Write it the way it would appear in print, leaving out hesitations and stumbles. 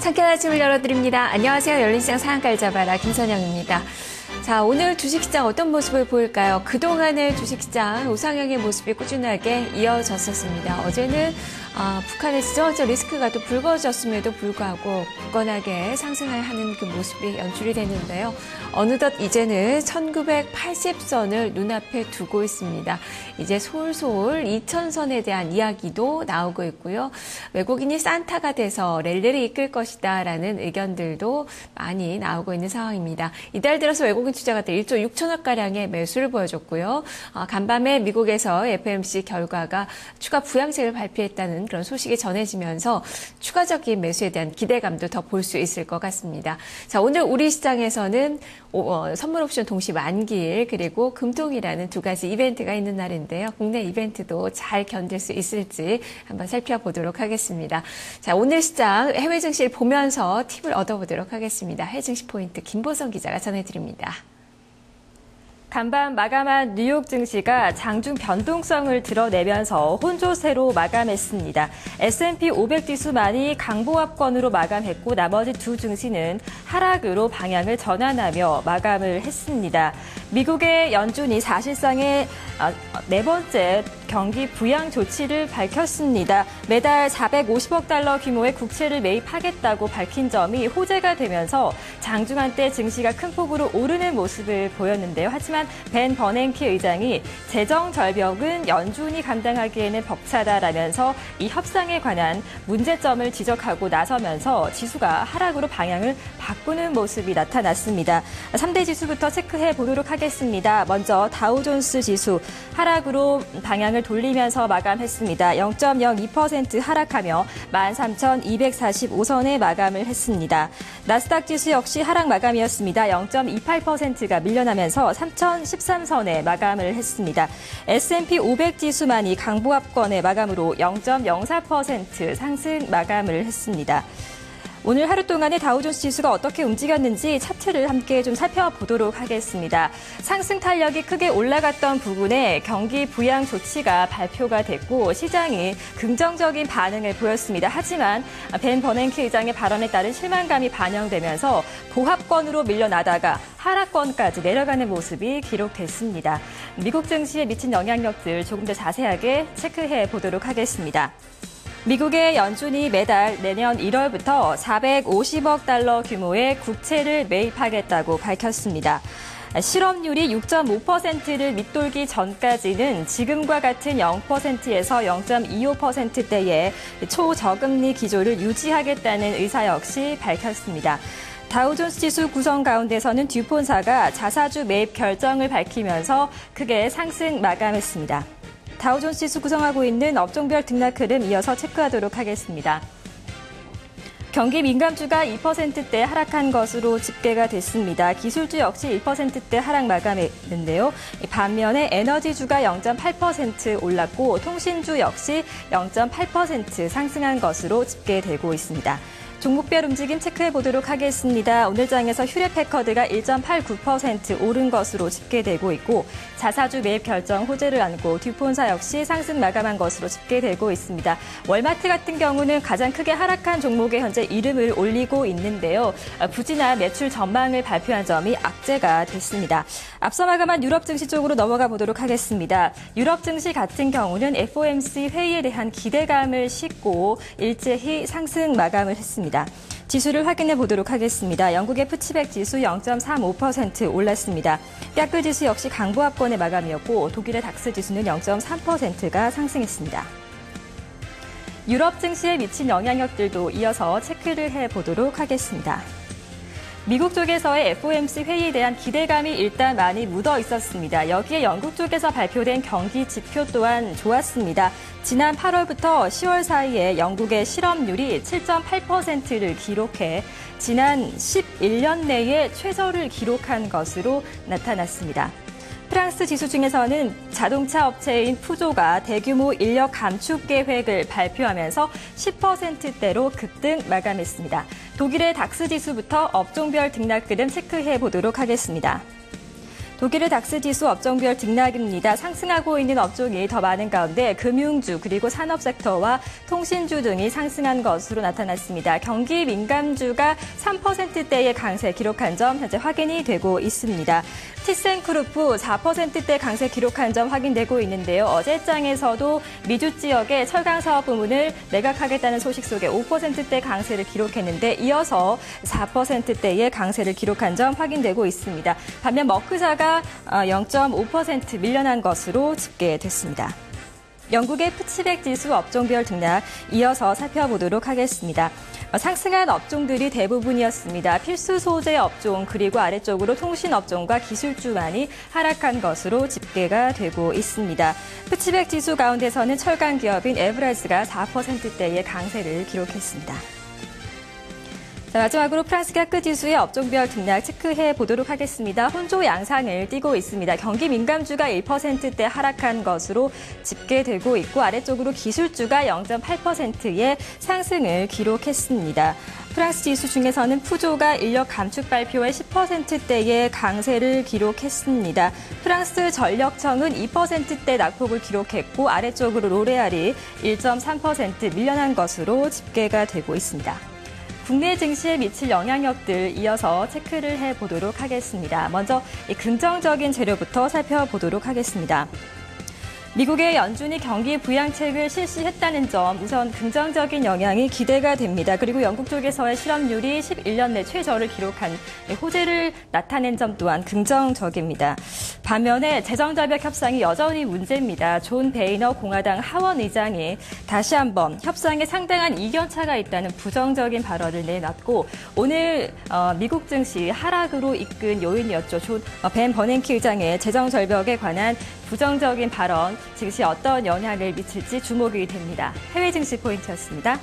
상쾌한 아침을 열어드립니다. 안녕하세요. 열린시장 상한가를 잡아라 김선영입니다. 자, 오늘 주식시장 어떤 모습을 보일까요? 그동안의 주식시장 우상향의 모습이 꾸준하게 이어졌었습니다. 어제는 북한의 지정학적 리스크가 또 불거졌음에도 불구하고 굳건하게 상승하는 그 모습이 연출이 됐는데요. 어느덧 이제는 1980선을 눈앞에 두고 있습니다. 이제 솔솔 2000선에 대한 이야기도 나오고 있고요. 외국인이 산타가 돼서 랠리를 이끌 것이다라는 의견들도 많이 나오고 있는 상황입니다. 이달 들어서 외국인 투자가들 1조 6천억가량의 매수를 보여줬고요. 간밤에 미국에서 FOMC 결과가 추가 부양책을 발표했다는 그런 소식이 전해지면서 추가적인 매수에 대한 기대감도 더 볼 수 있을 것 같습니다. 자, 오늘 우리 시장에서는 선물 옵션 동시 만기일 그리고 금통이라는 두 가지 이벤트가 있는 날인데요. 국내 이벤트도 잘 견딜 수 있을지 한번 살펴보도록 하겠습니다. 자, 오늘 시장 해외 증시를 보면서 팁을 얻어보도록 하겠습니다. 해외 증시 포인트 김보성 기자가 전해드립니다. 간밤 마감한 뉴욕 증시가 장중 변동성을 드러내면서 혼조세로 마감했습니다. S&P 500 지수만이 강보합권으로 마감했고 나머지 두 증시는 하락으로 방향을 전환하며 마감을 했습니다. 미국의 연준이 사실상의 네 번째 경기 부양 조치를 밝혔습니다. 매달 450억 달러 규모의 국채를 매입하겠다고 밝힌 점이 호재가 되면서 장중 한때 증시가 큰 폭으로 오르는 모습을 보였는데요. 하지만 벤 버냉키 의장이 재정 절벽은 연준이 감당하기에는 벅차다라면서 이 협상에 관한 문제점을 지적하고 나서면서 지수가 하락으로 방향을 바꾸는 모습이 나타났습니다. 3대 지수부터 체크해 보도록 하겠습니다. 먼저 다우존스 지수 하락으로 방향을 돌리면서 마감했습니다. 0.02% 하락하며 13,245선에 마감을 했습니다. 나스닥 지수 역시 하락 마감이었습니다. 0.28%가 밀려나면서 3,013선에 마감을 했습니다. S&P 500 지수만이 강보합권의 마감으로 0.04% 상승 마감을 했습니다. 오늘 하루 동안의 다우존스 지수가 어떻게 움직였는지 차트를 함께 좀 살펴보도록 하겠습니다. 상승 탄력이 크게 올라갔던 부분에 경기 부양 조치가 발표가 됐고 시장이 긍정적인 반응을 보였습니다. 하지만 벤 버냉키 의장의 발언에 따른 실망감이 반영되면서 보합권으로 밀려나다가 하락권까지 내려가는 모습이 기록됐습니다. 미국 증시에 미친 영향력들 조금 더 자세하게 체크해 보도록 하겠습니다. 미국의 연준이 매달 내년 1월부터 450억 달러 규모의 국채를 매입하겠다고 밝혔습니다. 실업률이 6.5%를 밑돌기 전까지는 지금과 같은 0%에서 0.25%대의 초저금리 기조를 유지하겠다는 의사 역시 밝혔습니다. 다우존스 지수 구성 가운데서는 듀폰사가 자사주 매입 결정을 밝히면서 크게 상승 마감했습니다. 다우존스 지수 구성하고 있는 업종별 등락 흐름 이어서 체크하도록 하겠습니다. 경기 민감주가 2%대 하락한 것으로 집계가 됐습니다. 기술주 역시 1%대 하락 마감했는데요. 반면에 에너지주가 0.8% 올랐고 통신주 역시 0.8% 상승한 것으로 집계되고 있습니다. 종목별 움직임 체크해 보도록 하겠습니다. 오늘 장에서 휴레패커드가 1.89% 오른 것으로 집계되고 있고 자사주 매입 결정 호재를 안고 듀폰사 역시 상승 마감한 것으로 집계되고 있습니다. 월마트 같은 경우는 가장 크게 하락한 종목에 현재 이름을 올리고 있는데요. 부진한 매출 전망을 발표한 점이 악재가 됐습니다. 앞서 마감한 유럽 증시 쪽으로 넘어가 보도록 하겠습니다. 유럽 증시 같은 경우는 FOMC 회의에 대한 기대감을 싣고 일제히 상승 마감을 했습니다. 지수를 확인해 보도록 하겠습니다. 영국의 푸치백 지수 0.35% 올랐습니다. 뼈클 지수 역시 강보합권의 마감이었고 독일의 닥스 지수는 0.3%가 상승했습니다. 유럽 증시에 미친 영향력들도 이어서 체크를 해보도록 하겠습니다. 미국 쪽에서의 FOMC 회의에 대한 기대감이 일단 많이 묻어 있었습니다. 여기에 영국 쪽에서 발표된 경기 지표 또한 좋았습니다. 지난 8월부터 10월 사이에 영국의 실업률이 7.8%를 기록해 지난 11년 내에 최저를 기록한 것으로 나타났습니다. 프랑스 지수 중에서는 자동차 업체인 푸조가 대규모 인력 감축 계획을 발표하면서 10%대로 급등 마감했습니다. 독일의 닥스 지수부터 업종별 등락 흐름 체크해 보도록 하겠습니다. 독일의 닥스 지수 업종별 등락입니다. 상승하고 있는 업종이 더 많은 가운데 금융주 그리고 산업 섹터와 통신주 등이 상승한 것으로 나타났습니다. 경기 민감주가 3%대의 강세 기록한 점 현재 확인이 되고 있습니다. 티센크루프 4%대 강세 기록한 점 확인되고 있는데요. 어제장에서도 미주 지역의 철강 사업 부문을 매각하겠다는 소식 속에 5%대 강세를 기록했는데 이어서 4%대의 강세를 기록한 점 확인되고 있습니다. 반면 머크사가 0.5% 밀려난 것으로 집계됐습니다. 영국의 푸치백 지수 업종별 등락 이어서 살펴보도록 하겠습니다. 상승한 업종들이 대부분이었습니다. 필수 소재 업종 그리고 아래쪽으로 통신 업종과 기술주만이 하락한 것으로 집계가 되고 있습니다. 푸치백 지수 가운데서는 철강 기업인 에브라즈가 4%대의 강세를 기록했습니다. 자, 마지막으로 프랑스 CAC 지수의 업종별 등락 체크해 보도록 하겠습니다. 혼조 양상을 띠고 있습니다. 경기 민감주가 1%대 하락한 것으로 집계되고 있고 아래쪽으로 기술주가 0.8%의 상승을 기록했습니다. 프랑스 지수 중에서는 푸조가 인력 감축 발표에 10%대의 강세를 기록했습니다. 프랑스 전력청은 2%대 낙폭을 기록했고 아래쪽으로 로레알이 1.3% 밀려난 것으로 집계가 되고 있습니다. 국내 증시에 미칠 영향력들 이어서 체크를 해보도록 하겠습니다. 먼저 긍정적인 재료부터 살펴보도록 하겠습니다. 미국의 연준이 경기 부양책을 실시했다는 점 우선 긍정적인 영향이 기대가 됩니다. 그리고 영국 쪽에서의 실업률이 11년 내 최저를 기록한 호재를 나타낸 점 또한 긍정적입니다. 반면에 재정절벽 협상이 여전히 문제입니다. 존 베이너 공화당 하원 의장이 다시 한번 협상에 상당한 이견차가 있다는 부정적인 발언을 내놨고 오늘 미국 증시 하락으로 이끈 요인이었죠. 벤 버냉키 의장의 재정절벽에 관한 부정적인 발언, 증시에 어떤 영향을 미칠지 주목이 됩니다. 해외 증시 포인트였습니다.